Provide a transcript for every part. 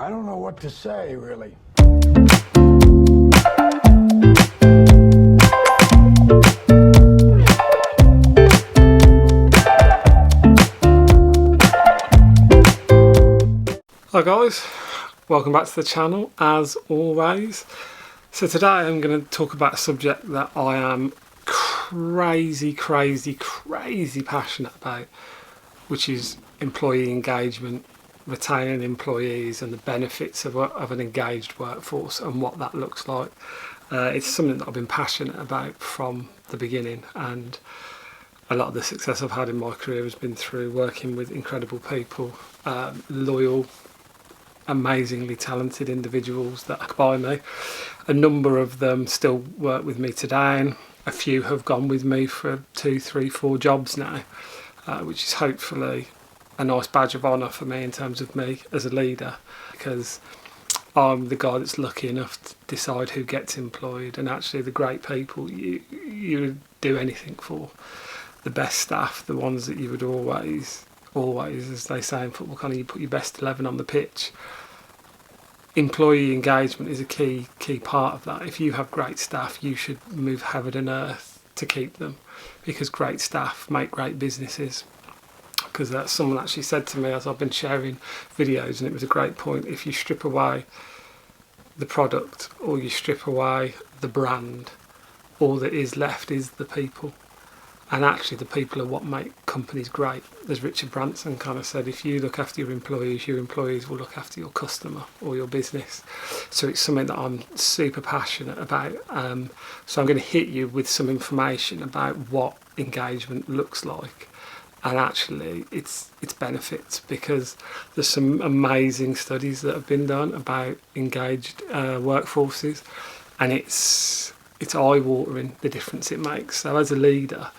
I don't know what to say, really. Hi guys, welcome back to the channel as always. So today I'm going to talk about a subject that I am crazy passionate about, which is employee engagement, retaining employees and the benefits of an engaged workforce and what that looks like. It's something that I've been passionate about from the beginning, and a lot of the success I've had in my career has been through working with incredible people, loyal, amazingly talented individuals that are by me. A number of them still work with me today, and a few have gone with me for 2, 3, 4 jobs now, which is hopefully a nice badge of honour for me in terms of me as a leader, because I'm the guy that's lucky enough to decide who gets employed. And actually the great people you would do anything for, the best staff, the ones that you would always, as they say in football, kind of you put your best 11 on the pitch. Employee engagement is a key part of that. If you have great staff, you should move heaven and earth to keep them, because great staff make great businesses. Because that's someone actually said to me as I've been sharing videos, and it was a great point: if you strip away the product or you strip away the brand, all that is left is the people. And actually the people are what make companies great. As Richard Branson kind of said, if you look after your employees will look after your customer or your business. So it's something that I'm super passionate about. So I'm going to hit you with some information about what engagement looks like, and actually its benefits, because there's some amazing studies that have been done about engaged workforces, and it's eye-watering the difference it makes. So as a leader,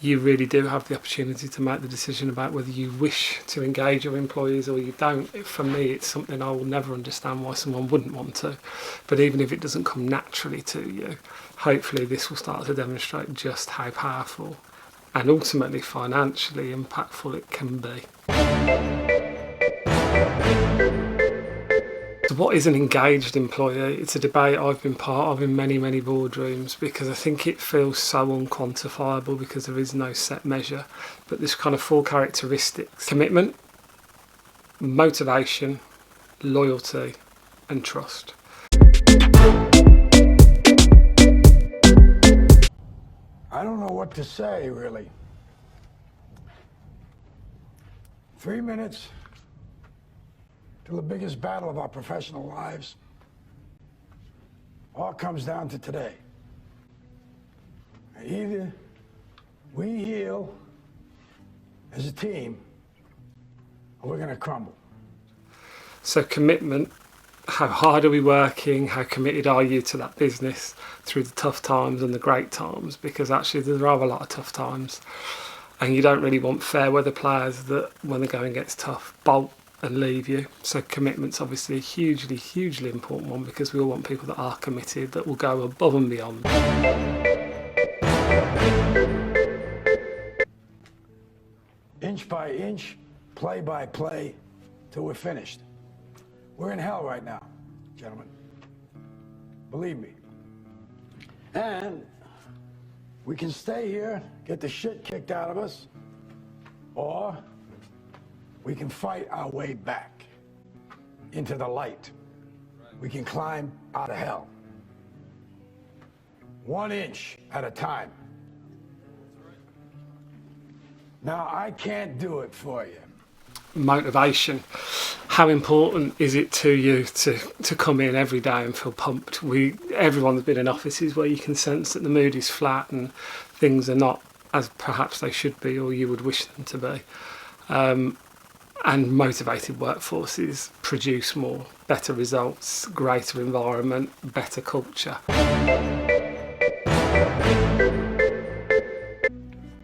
you really do have the opportunity to make the decision about whether you wish to engage your employees or you don't. For me, it's something I will never understand why someone wouldn't want to. But even if it doesn't come naturally to you, hopefully this will start to demonstrate just how powerful and ultimately financially impactful it can be. So what is an engaged employee? It's a debate I've been part of in many boardrooms, because I think it feels so unquantifiable because there is no set measure. But there's kind of 4 characteristics: commitment, motivation, loyalty and trust. I don't know what to say, really. 3 minutes to the biggest battle of our professional lives. All comes down to today. Either we heal as a team, or we're going to crumble. So commitment: how hard are we working? How committed are you to that business through the tough times and the great times? Because actually there are a lot of tough times, and you don't really want fair weather players that, when the going gets tough, bolt and leave you. So commitment's obviously a hugely important one, because we all want people that are committed, that will go above and beyond. Inch by inch, play by play, till we're finished. We're in hell right now, gentlemen. Believe me. And we can stay here, get the shit kicked out of us, or we can fight our way back into the light. We can climb out of hell. 1 inch at a time. Now, I can't do it for you. Motivation. How important is it to you to come in every day and feel pumped? Everyone's been in offices where you can sense that the mood is flat and things are not as perhaps they should be or you would wish them to be. And motivated workforces produce more, better results, greater environment, better culture.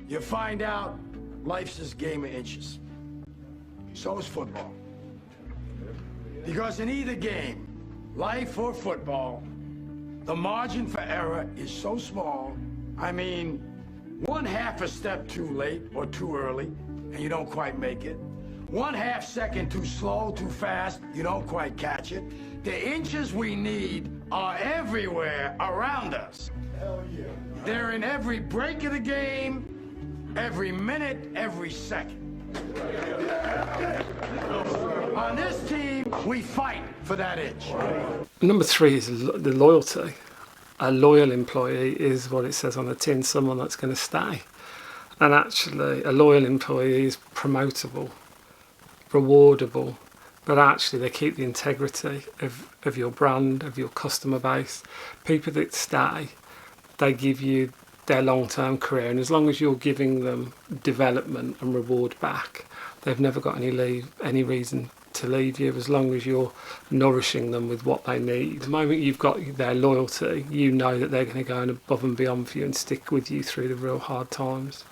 You find out life's this game of inches. So is football. Because in either game, life or football, the margin for error is so small. I mean, 1/2 a step too late or too early, and you don't quite make it. 1/2 second too slow, too fast, you don't quite catch it. The inches we need are everywhere around us. Hell yeah. They're in every break of the game, every minute, every second. On this team, we fight for that inch. Number 3 is the loyalty. A loyal employee is what it says on the tin, someone that's going to stay. And actually, a loyal employee is promotable, rewardable, but actually they keep the integrity of your brand, of your customer base. People that stay, they give you their long-term career, and as long as you're giving them development and reward back, they've never got any reason to leave you, as long as you're nourishing them with what they need. The moment you've got their loyalty, you know that they're going to go above and beyond for you and stick with you through the real hard times.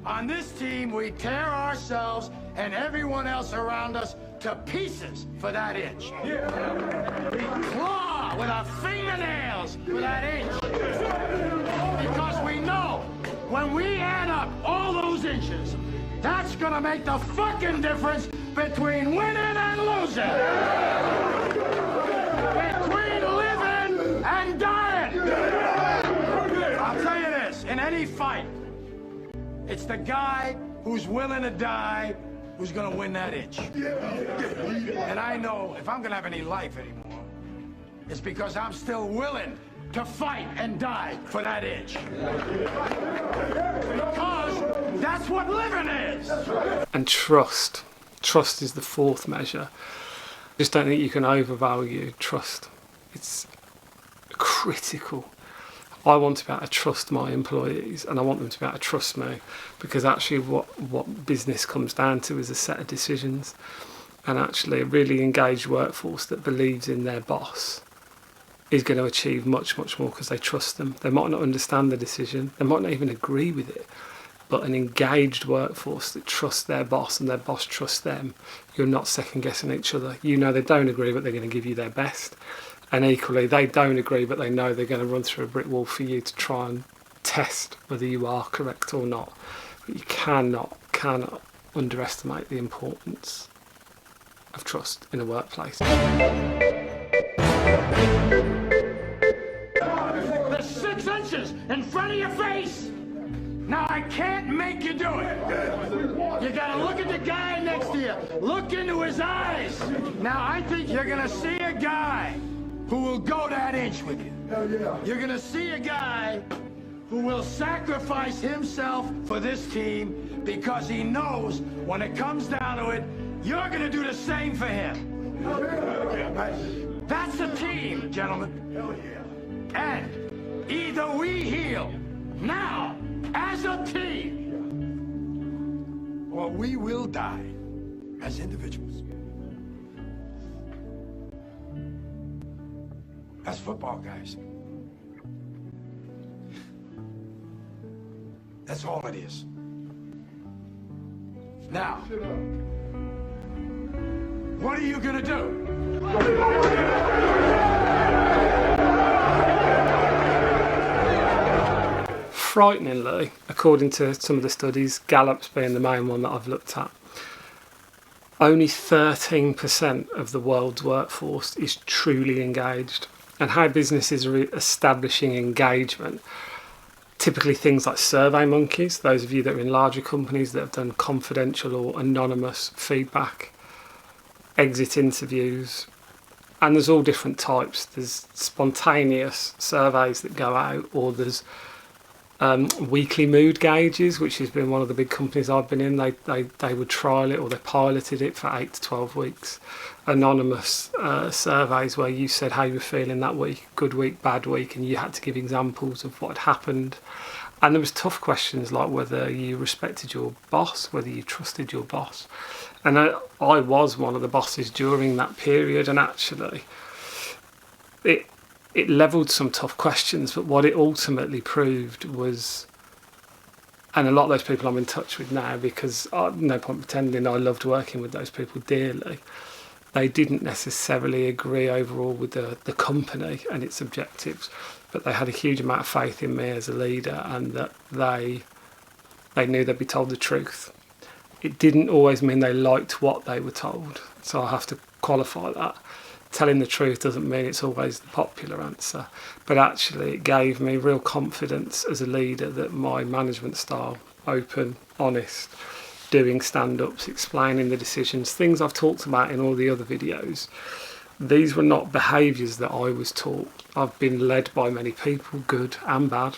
On this team, we tear ourselves and everyone else around us to pieces for that inch. We claw with our fingernails for that inch. Because we know when we add up all those inches, that's gonna make the fucking difference between winning and losing. Between living and dying. I'll tell you this, in any fight, it's the guy who's willing to die who's gonna win that inch. And I know if I'm gonna have any life anymore, it's because I'm still willing to fight and die for that inch. Because that's what living is. And trust. Trust is the 4th measure. I just don't think you can overvalue trust. It's critical. I want to be able to trust my employees, and I want them to be able to trust me, because actually what business comes down to is a set of decisions. And actually a really engaged workforce that believes in their boss is going to achieve much, much more because they trust them. They might not understand the decision, they might not even agree with it, but an engaged workforce that trusts their boss and their boss trusts them, you're not second guessing each other. You know they don't agree, but they're going to give you their best. And equally, they don't agree, but they know they're going to run through a brick wall for you to try and test whether you are correct or not. But you cannot underestimate the importance of trust in a workplace. There's 6 inches in front of your face. Now I can't make you do it. You gotta look at the guy next to you. Look into his eyes. Now I think you're gonna see a guy who will go that inch with you. You're gonna see a guy who will sacrifice himself for this team because he knows when it comes down to it, you're gonna do the same for him. That's a team, gentlemen. And either we heal now as a team, or we will die as individuals. That's football, guys. That's all it is. Now, what are you gonna do? Frighteningly, according to some of the studies, Gallup's being the main one that I've looked at, only 13% of the world's workforce is truly engaged. And how businesses are establishing engagement, typically things like Survey Monkeys, those of you that are in larger companies that have done confidential or anonymous feedback, exit interviews, and there's all different types. There's spontaneous surveys that go out, or there's weekly mood gauges, which has been one of the big companies I've been in. They would trial it, or they piloted it for 8 to 12 weeks. Anonymous surveys where you said how you were feeling that week, good week, bad week, and you had to give examples of what had happened. And there was tough questions like whether you respected your boss, whether you trusted your boss. And I was one of the bosses during that period, and actually it levelled some tough questions, but what it ultimately proved was, and a lot of those people I'm in touch with now, because no point pretending I loved working with those people dearly, they didn't necessarily agree overall with the company and its objectives, but they had a huge amount of faith in me as a leader, and that they knew they'd be told the truth. It didn't always mean they liked what they were told, so I have to qualify that. Telling the truth doesn't mean it's always the popular answer, but actually it gave me real confidence as a leader that my management style, open, honest, doing stand-ups, explaining the decisions, things I've talked about in all the other videos, these were not behaviours that I was taught. I've been led by many people, good and bad.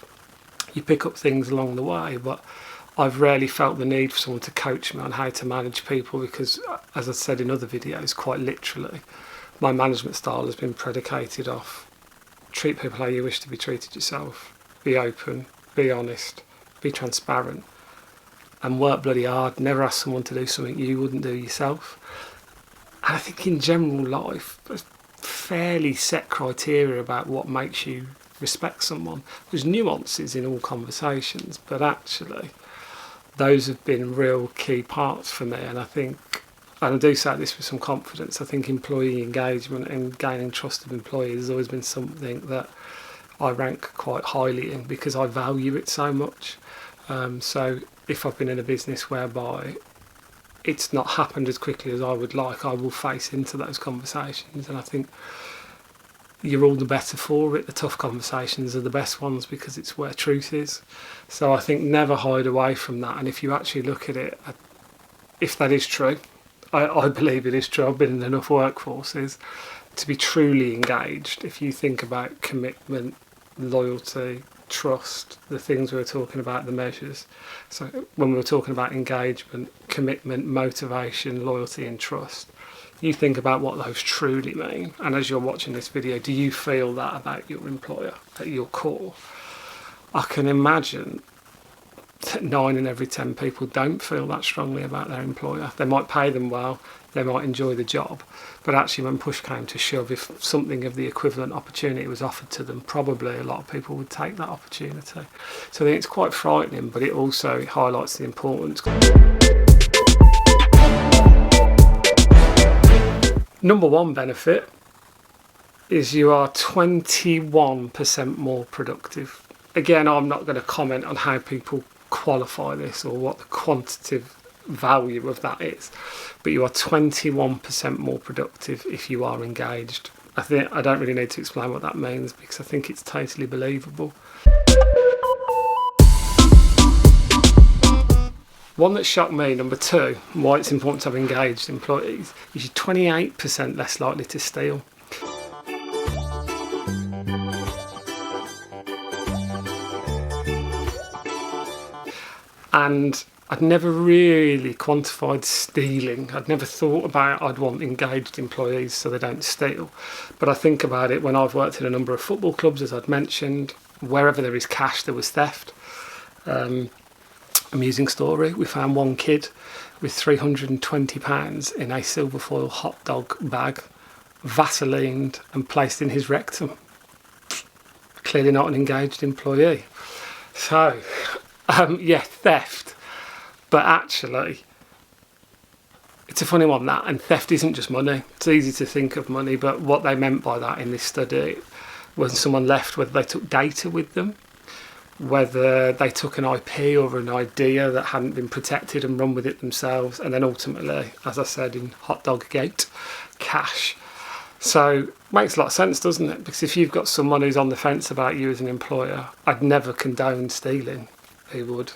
You pick up things along the way, but I've rarely felt the need for someone to coach me on how to manage people because, as I said in other videos, quite literally, my management style has been predicated off treat people how you wish to be treated yourself, be open, be honest, be transparent, and work bloody hard. Never ask someone to do something you wouldn't do yourself. And I think in general life, there's fairly set criteria about what makes you respect someone. There's nuances in all conversations, but actually those have been real key parts for me. And I think, and I do say this with some confidence, I think employee engagement and gaining trust of employees has always been something that I rank quite highly in because I value it so much. So if I've been in a business whereby it's not happened as quickly as I would like, I will face into those conversations, and I think you're all the better for it. The tough conversations are the best ones because it's where truth is. So I think never hide away from that, and if you actually look at it, if that is true, I believe it is true, I've been in enough workforces to be truly engaged. If you think about commitment, loyalty, trust, the things we were talking about, the measures. So when we were talking about engagement, commitment, motivation, loyalty and trust, you think about what those truly mean. And as you're watching this video, do you feel that about your employer at your core? I can imagine that 9 in every 10 people don't feel that strongly about their employer. They might pay them well, they might enjoy the job, but actually when push came to shove, if something of the equivalent opportunity was offered to them, probably a lot of people would take that opportunity. So I think it's quite frightening, but it also highlights the importance. Number one benefit is you are 21% more productive. Again, I'm not going to comment on how people qualify this or what the quantitative value of that is, but you are 21% more productive if you are engaged. I don't really need to explain what that means because I think it's totally believable. One that shocked me, number 2, why it's important to have engaged employees, is you're 28% less likely to steal. And I'd never really quantified stealing. I'd never thought about I'd want engaged employees so they don't steal. But I think about it when I've worked in a number of football clubs, as I'd mentioned. Wherever there is cash, there was theft. Amusing story, we found one kid with £320 in a silver foil hot dog bag, vaselined and placed in his rectum. Clearly not an engaged employee. So, yeah, theft. But actually, it's a funny one, that, and theft isn't just money. It's easy to think of money, but what they meant by that in this study was someone left, whether they took data with them, whether they took an IP or an idea that hadn't been protected and run with it themselves, and then ultimately, as I said in Hot Dog Gate, cash. So makes a lot of sense, doesn't it? Because if you've got someone who's on the fence about you as an employer, I'd never condone stealing. Who would?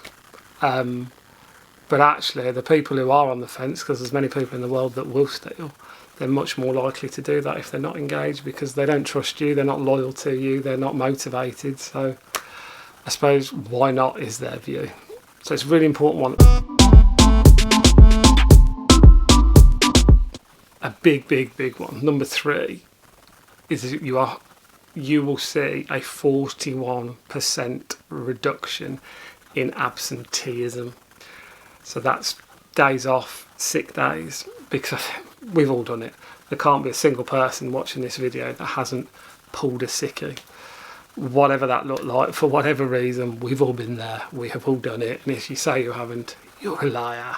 But actually, the people who are on the fence, because there's many people in the world that will steal, they're much more likely to do that if they're not engaged because they don't trust you, they're not loyal to you, they're not motivated. So I suppose why not is their view. So it's a really important one. A big one. Number 3 is that you will see a 41% reduction in absenteeism. So that's days off, sick days, because we've all done it. There can't be a single person watching this video that hasn't pulled a sickie. Whatever that looked like, for whatever reason, we've all been there. We have all done it. And if you say you haven't, you're a liar.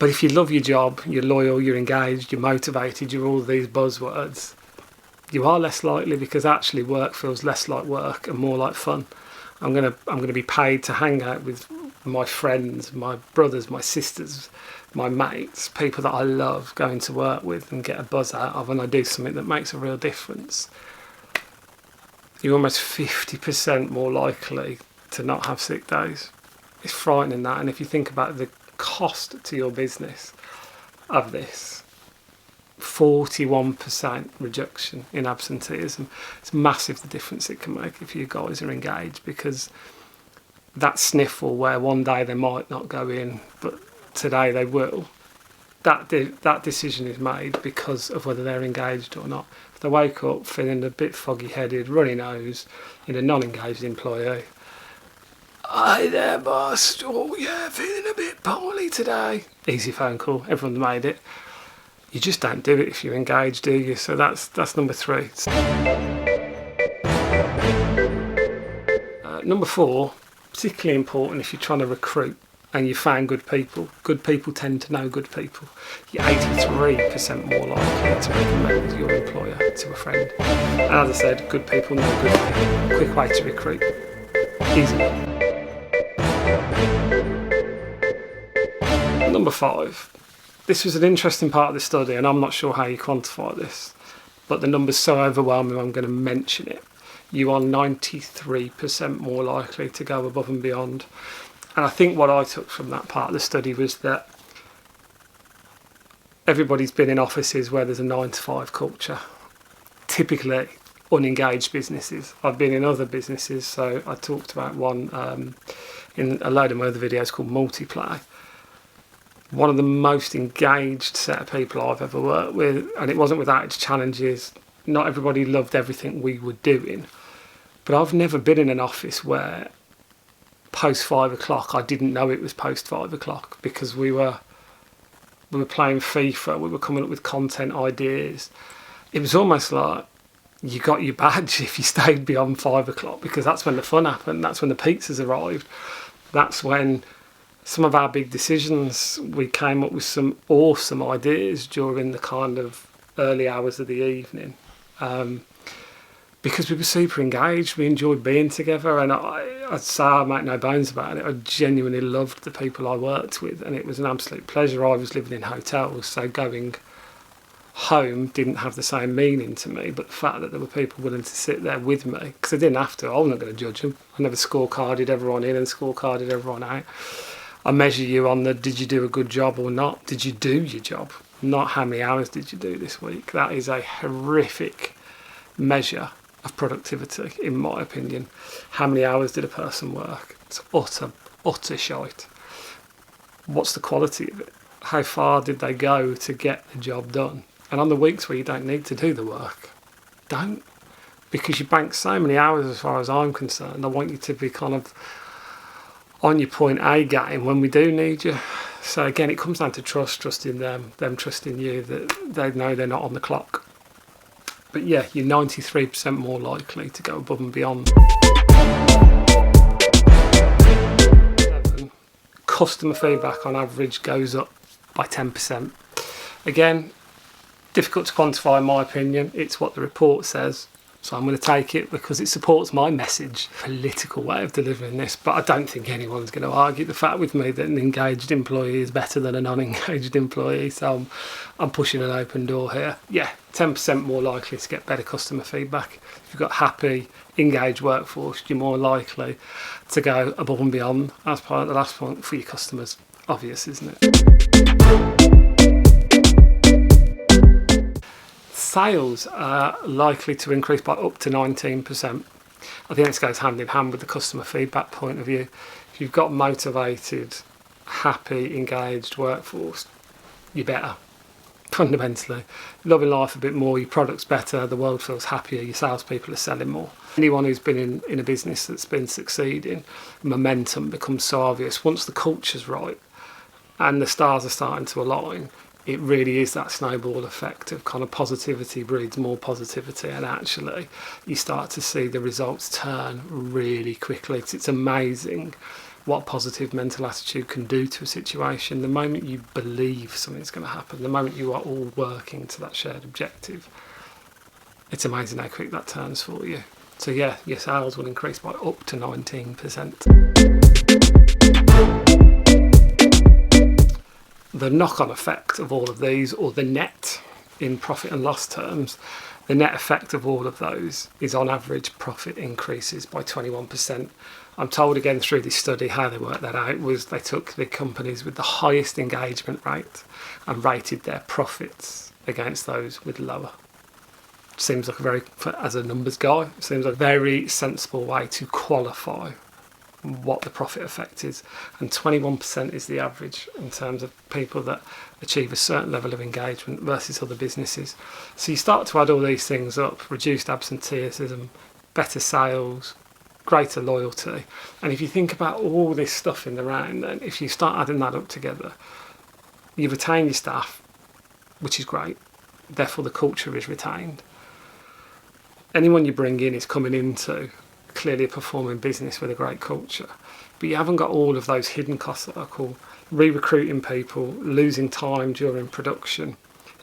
But if you love your job, you're loyal, you're engaged, you're motivated, you're all these buzzwords, you are less likely, because actually work feels less like work and more like fun. I'm gonna be paid to hang out with my friends, my brothers, my sisters, my mates, people that I love going to work with and get a buzz out of, and I do something that makes a real difference. You're almost 50% more likely to not have sick days. It's frightening, that. And if you think about the cost to your business of this, 41% reduction in absenteeism. It's massive, the difference it can make if you guys are engaged, because that sniffle where one day they might not go in, but today they will, that decision is made because of whether they're engaged or not. If they wake up feeling a bit foggy-headed, runny nose, in a non-engaged employee, "Hi there, boss. Oh yeah, feeling a bit poorly today." Easy phone call. Everyone's made it. You just don't do it if you're engaged, do you? So that's number 3. Number 4, particularly important if you're trying to recruit and you find good people. Good people tend to know good people. You're 83% more likely to recommend your employer to a friend. And as I said, good people know good people. Quick way to recruit. Easy. Number 5. This was an interesting part of the study, and I'm not sure how you quantify this, but the number's so overwhelming I'm going to mention it. You are 93% more likely to go above and beyond. And I think what I took from that part of the study was that everybody's been in offices where there's a 9-to-5 culture, typically unengaged businesses. I've been in other businesses, so I talked about one in a load of my other videos called Multiply. One of the most engaged set of people I've ever worked with, and it wasn't without its challenges. Not everybody loved everything we were doing, but I've never been in an office where post 5 o'clock I didn't know it was post 5 o'clock, because we were playing FIFA, we were coming up with content ideas. It was almost like you got your badge if you stayed beyond 5 o'clock, because that's when the fun happened, that's when the pizzas arrived, that's when some of our big decisions, we came up with some awesome ideas during the kind of early hours of the evening, because we were super engaged, we enjoyed being together, and I'd say, I make no bones about it, I genuinely loved the people I worked with, and it was an absolute pleasure. I was living in hotels, so going home didn't have the same meaning to me, but the fact that there were people willing to sit there with me, because I didn't have to, I wasn't going to judge them. I never scorecarded everyone in and scorecarded everyone out. I measure you on the, did you do a good job or not? Did you do your job? Not how many hours did you do this week? That is a horrific measure of productivity, in my opinion. How many hours did a person work? It's utter shite. What's the quality of it? How far did they go to get the job done? And on the weeks where you don't need to do the work, don't. Because you bank so many hours, as far as I'm concerned. I want you to be kind of on your point A game when we do need you. So again, it comes down to trusting them trusting you, that they know they're not on the clock. But yeah, you're 93% more likely to go above and beyond. 7, customer feedback on average goes up by 10%. Again, difficult to quantify in my opinion. It's what the report says. So I'm going to take it because it supports my message. Political way of delivering this, but I don't think anyone's going to argue the fact with me that an engaged employee is better than a non-engaged employee. So I'm pushing an open door here. Yeah, 10% more likely to get better customer feedback. If you've got happy, engaged workforce, you're more likely to go above and beyond. That's part of the last point for your customers. Obvious, isn't it? Sales are likely to increase by up to 19%. I think this goes hand in hand with the customer feedback point of view. If you've got motivated, happy, engaged workforce, you're better. Fundamentally, loving life a bit more, your product's better, the world feels happier, your salespeople are selling more. Anyone who's been in a business that's been succeeding, momentum becomes so obvious. Once the culture's right and the stars are starting to align, it really is that snowball effect of kind of positivity breeds more positivity, and actually you start to see the results turn really quickly. It's amazing what positive mental attitude can do to a situation. The moment you believe something's going to happen, the moment you are all working to that shared objective, it's amazing how quick that turns for you. So yeah, your sales will increase by up to 19%. The knock-on effect of all of these, or the net in profit and loss terms, the net effect of all of those is on average profit increases by 21%. I'm told again through this study how they worked that out was they took the companies with the highest engagement rate and rated their profits against those with lower. Seems like a very, as a numbers guy, seems like a very sensible way to qualify what the profit effect is. And 21% is the average in terms of people that achieve a certain level of engagement versus other businesses. So you start to add all these things up: reduced absenteeism, better sales, greater loyalty. And if you think about all this stuff in the round, then if you start adding that up together, you retain your staff, which is great. Therefore, the culture is retained. Anyone you bring in is coming into clearly a performing business with a great culture. But you haven't got all of those hidden costs that I call re-recruiting people, losing time during production,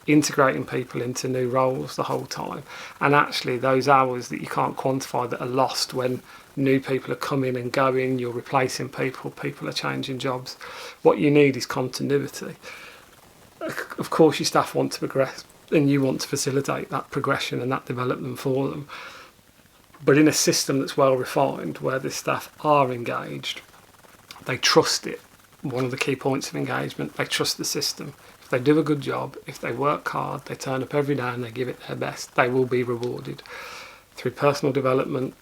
integrating people into new roles the whole time, and actually those hours that you can't quantify that are lost when new people are coming and going, you're replacing people, people are changing jobs. What you need is continuity. Of course your staff want to progress and you want to facilitate that progression and that development for them. But in a system that's well refined, where the staff are engaged, they trust it. One of the key points of engagement, they trust the system. If they do a good job, if they work hard, they turn up every day and they give it their best, they will be rewarded through personal development,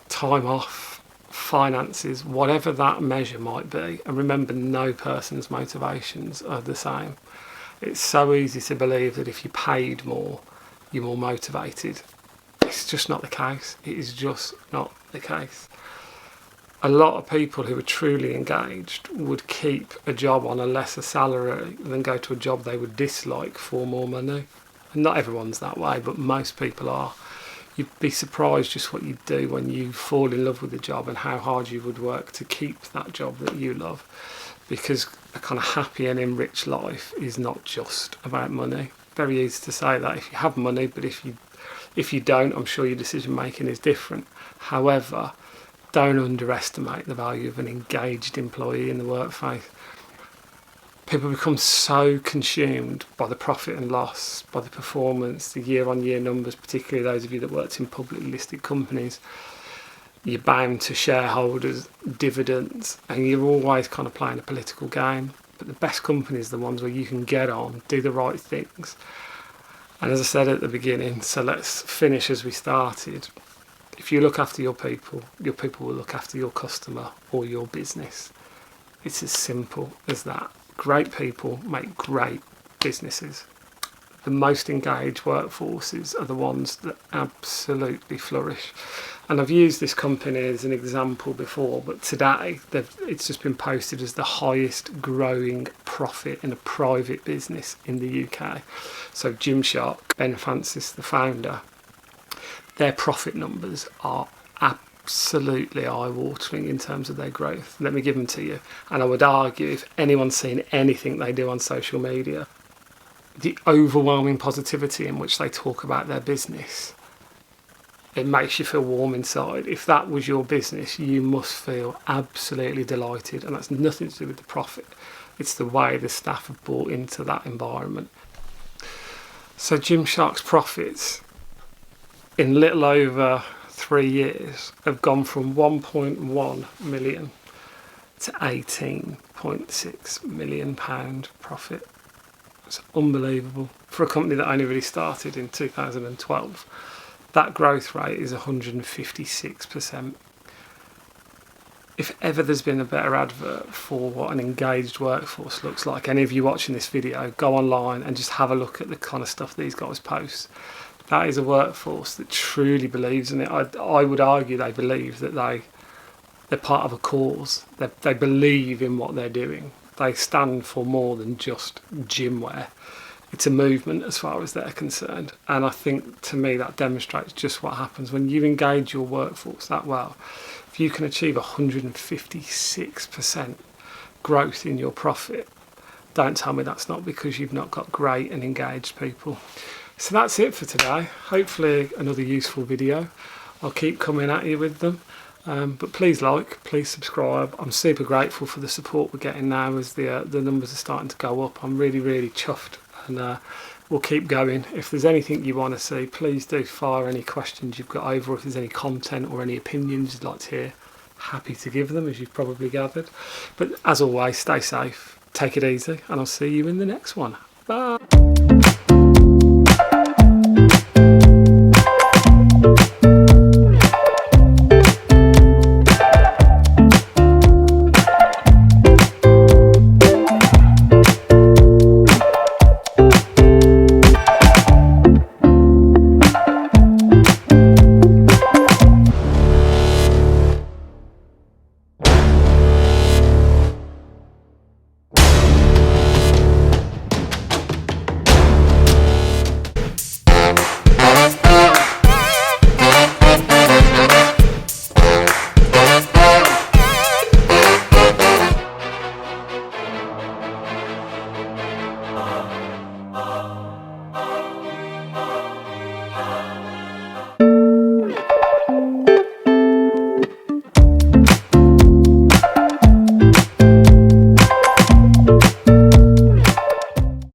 time off, finances, whatever that measure might be. And remember, no person's motivations are the same. It's so easy to believe that if you're paid more, you're more motivated. It's just not the case. It is just not the case. A lot of people who are truly engaged would keep a job on a lesser salary than go to a job they would dislike for more money. And not everyone's that way, but most people are. You'd be surprised just what you'd do when you fall in love with the job and how hard you would work to keep that job that you love. Because a kind of happy and enriched life is not just about money. Very easy to say that if you have money, but if you don't, I'm sure your decision making is different. However, don't underestimate the value of an engaged employee in the workplace. People become so consumed by the profit and loss, by the performance, the year-on-year numbers, particularly those of you that worked in publicly listed companies. You're bound to shareholders, dividends, and you're always kind of playing a political game. But the best companies are the ones where you can get on, do the right things. And as I said at the beginning, so let's finish as we started. If you look after your people will look after your customer or your business. It's as simple as that. Great people make great businesses. The most engaged workforces are the ones that absolutely flourish. And I've used this company as an example before, but today it's just been posted as the highest growing profit in a private business in the UK. So Gymshark, Ben Francis, the founder, their profit numbers are absolutely eye-watering in terms of their growth. Let me give them to you. And I would argue, if anyone's seen anything they do on social media, the overwhelming positivity in which they talk about their business, it makes you feel warm inside. If that was your business, you must feel absolutely delighted, and that's nothing to do with the profit. It's the way the staff have bought into that environment. So Gymshark's profits in little over 3 years have gone from 1.1 million to 18.6 million pound profit. It's unbelievable for a company that only really started in 2012. That growth rate is 156%. If ever there's been a better advert for what an engaged workforce looks like, any of you watching this video, go online and just have a look at the kind of stuff these guys post. That is a workforce that truly believes in it. I would argue they believe that they're part of a cause. They believe in what they're doing. They stand for more than just gym wear. It's a movement as far as they're concerned. And I think, to me, that demonstrates just what happens when you engage your workforce that well. If if you can achieve 156% growth in your profit, don't tell me that's not because you've not got great and engaged people. So that's it for today. Hopefully another useful video. I'll keep coming at you with them. But please like, please subscribe. I'm super grateful for the support we're getting now as the numbers are starting to go up. I'm really, really chuffed, and we'll keep going. If there's anything you want to see, please do fire any questions you've got over. If there's any content or any opinions you'd like to hear, happy to give them, as you've probably gathered. But as always, stay safe, take it easy, and I'll see you in the next one. Bye.